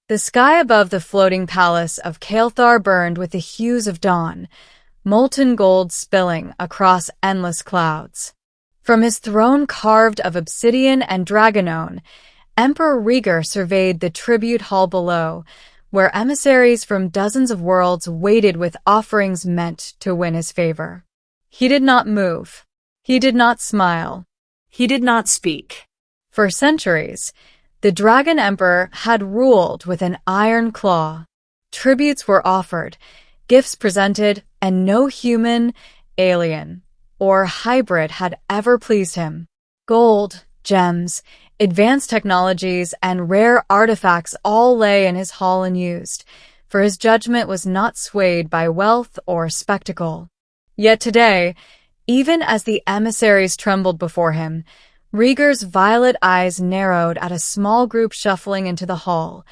The sky above the floating palace of Kael'thar burned with the hues of dawn, molten gold spilling across endless clouds. From his throne carved of obsidian and dragonone, Emperor Rhaegar surveyed the tribute hall below, where emissaries from dozens of worlds waited with offerings meant to win his favor. He did not move. He did not smile. He did not speak. For centuries, the Dragon Emperor had ruled with an iron claw. Tributes were offered, gifts presented, and no human, alien, or hybrid had ever pleased him. Gold, gems, advanced technologies, and rare artifacts all lay in his hall unused, for his judgment was not swayed by wealth or spectacle. Yet today, even as the emissaries trembled before him, Rhaegar's violet eyes narrowed at a small group shuffling into the hall,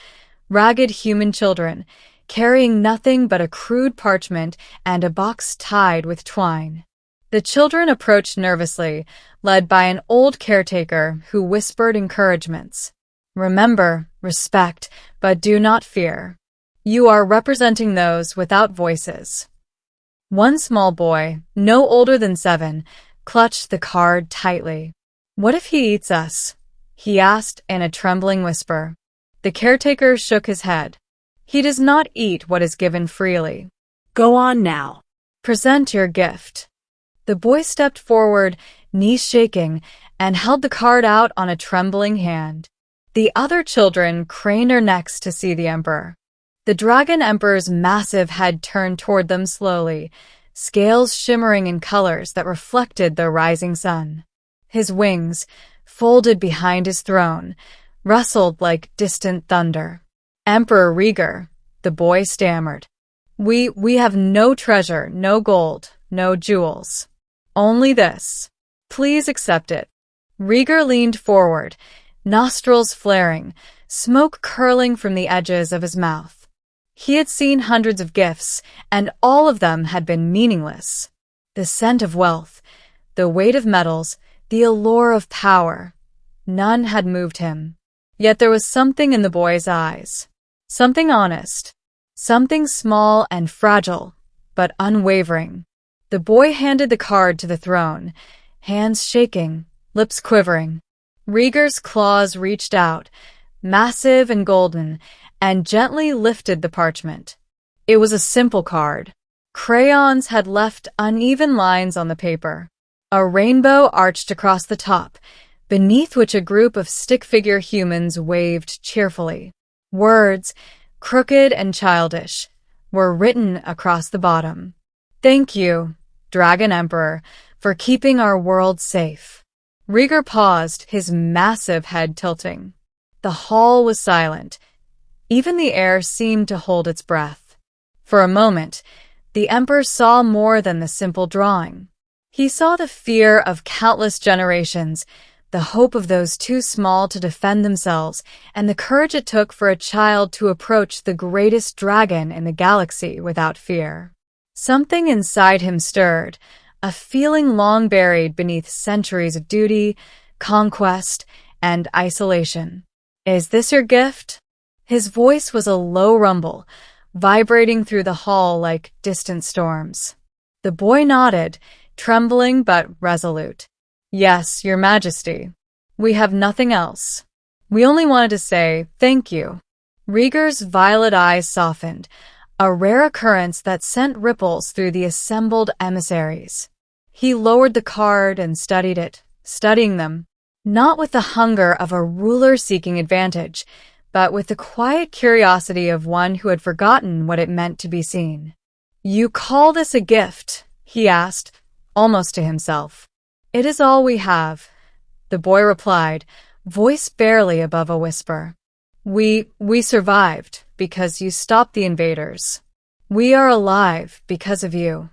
ragged human children, carrying nothing but a crude parchment and a box tied with twine. The children approached nervously, led by an old caretaker who whispered encouragements. Remember, respect, but do not fear. You are representing those without voices. One small boy, no older than 7, clutched the card tightly. What if he eats us? He asked in a trembling whisper. The caretaker shook his head. He does not eat what is given freely. Go on now. Present your gift. The boy stepped forward, knees shaking, and held the card out on a trembling hand. The other children craned their necks to see the Emperor. The Dragon Emperor's massive head turned toward them slowly, scales shimmering in colors that reflected the rising sun. His wings, folded behind his throne, rustled like distant thunder. Emperor Rhaegar, the boy stammered. We have no treasure, no gold, no jewels. Only this. Please accept it. Rhaegar leaned forward, nostrils flaring, smoke curling from the edges of his mouth. He had seen hundreds of gifts, and all of them had been meaningless. The scent of wealth, the weight of metals, the allure of power. None had moved him. Yet there was something in the boy's eyes. Something honest. Something small and fragile, but unwavering. The boy handed the card to the throne, hands shaking, lips quivering. Rhaegar's claws reached out, massive and golden, and gently lifted the parchment. It was a simple card. Crayons had left uneven lines on the paper. A rainbow arched across the top, beneath which a group of stick-figure humans waved cheerfully. Words, crooked and childish, were written across the bottom. Thank you, Dragon Emperor, for keeping our world safe. Rhaegar paused, his massive head tilting. The hall was silent. Even the air seemed to hold its breath. For a moment, the Emperor saw more than the simple drawing. He saw the fear of countless generations, the hope of those too small to defend themselves, and the courage it took for a child to approach the greatest dragon in the galaxy without fear. Something inside him stirred, a feeling long buried beneath centuries of duty, conquest, and isolation. Is this your gift? His voice was a low rumble, vibrating through the hall like distant storms. The boy nodded, trembling but resolute. Yes, Your Majesty. We have nothing else. We only wanted to say thank you. Rhaegar's violet eyes softened, a rare occurrence that sent ripples through the assembled emissaries. He lowered the card and studied it, studying them, not with the hunger of a ruler seeking advantage, but with the quiet curiosity of one who had forgotten what it meant to be seen. You call this a gift? He asked, almost to himself. It is all we have, the boy replied, voice barely above a whisper. We survived because you stopped the invaders. We are alive because of you.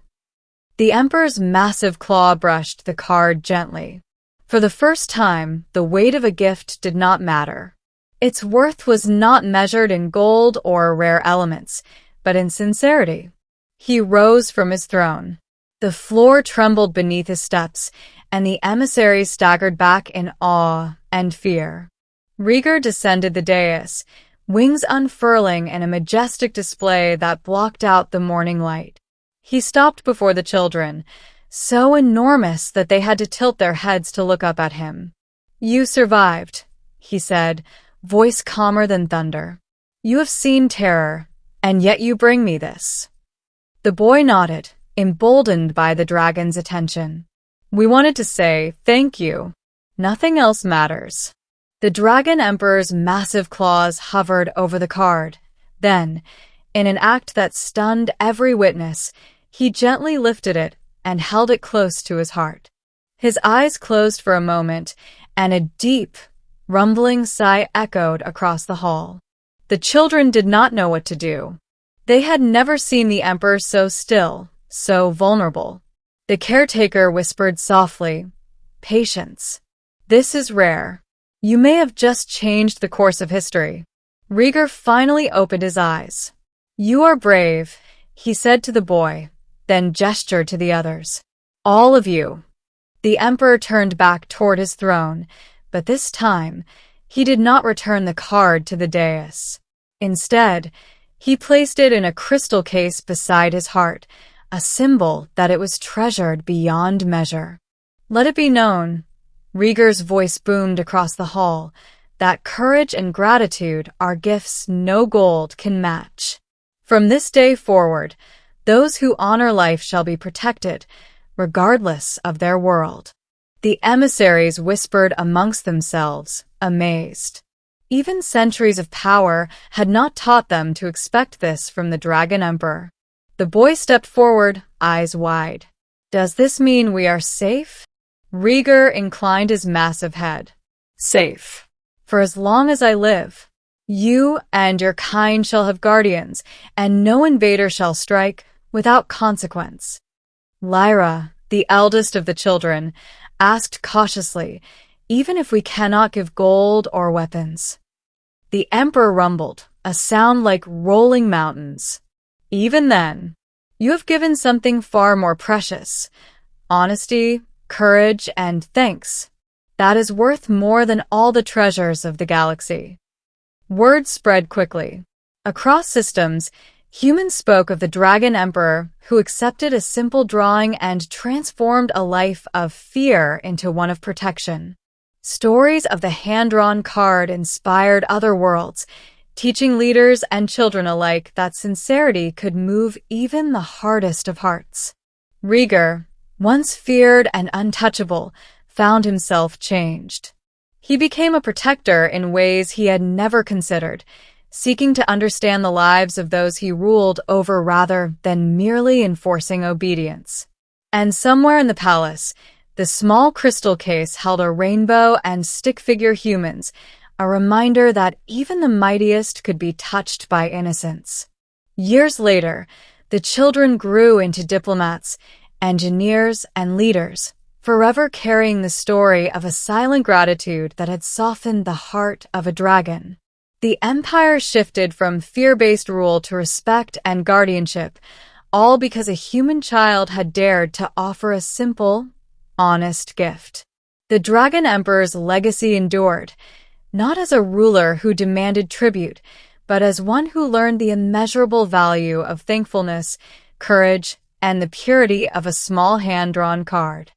The Emperor's massive claw brushed the card gently. For the first time, the weight of a gift did not matter. Its worth was not measured in gold or rare elements, but in sincerity. He rose from his throne. The floor trembled beneath his steps, and the emissaries staggered back in awe and fear. Rhaegar descended the dais, wings unfurling in a majestic display that blocked out the morning light. He stopped before the children, so enormous that they had to tilt their heads to look up at him. "You survived," he said, voice calmer than thunder. "You have seen terror, and yet you bring me this." The boy nodded, emboldened by the dragon's attention. "We wanted to say thank you. Nothing else matters." The Dragon Emperor's massive claws hovered over the card. Then, in an act that stunned every witness, he gently lifted it and held it close to his heart. His eyes closed for a moment, and a deep, rumbling sigh echoed across the hall. The children did not know what to do. They had never seen the Emperor so still, so vulnerable. The caretaker whispered softly, "Patience. This is rare. You may have just changed the course of history." Rieger finally opened his eyes. "You are brave," he said to the boy, then gestured to the others. "All of you." The Emperor turned back toward his throne, but this time, he did not return the card to the dais. Instead, he placed it in a crystal case beside his heart, a symbol that it was treasured beyond measure. "Let it be known," Rieger's voice boomed across the hall, "that courage and gratitude are gifts no gold can match. From this day forward, those who honor life shall be protected, regardless of their world." The emissaries whispered amongst themselves, amazed. Even centuries of power had not taught them to expect this from the Dragon Emperor. The boy stepped forward, eyes wide. "Does this mean we are safe?" Rieger inclined his massive head. "Safe. For as long as I live. You and your kind shall have guardians, and no invader shall strike without consequence." Lyra, the eldest of the children, asked cautiously, "Even if we cannot give gold or weapons?" The Emperor rumbled, a sound like rolling mountains. "Even then, you have given something far more precious: honesty, courage, and thanks. That is worth more than all the treasures of the galaxy." Word spread quickly. Across systems, humans spoke of the Dragon Emperor, who accepted a simple drawing and transformed a life of fear into one of protection. Stories of the hand-drawn card inspired other worlds, teaching leaders and children alike that sincerity could move even the hardest of hearts. Rieger, once feared and untouchable, found himself changed. He became a protector in ways he had never considered, seeking to understand the lives of those he ruled over rather than merely enforcing obedience. And somewhere in the palace, the small crystal case held a rainbow and stick-figure humans, a reminder that even the mightiest could be touched by innocence. Years later, the children grew into diplomats, engineers, and leaders, forever carrying the story of a silent gratitude that had softened the heart of a dragon. The empire shifted from fear-based rule to respect and guardianship, all because a human child had dared to offer a simple, honest gift. The Dragon Emperor's legacy endured, not as a ruler who demanded tribute, but as one who learned the immeasurable value of thankfulness, courage, and the purity of a small hand-drawn card.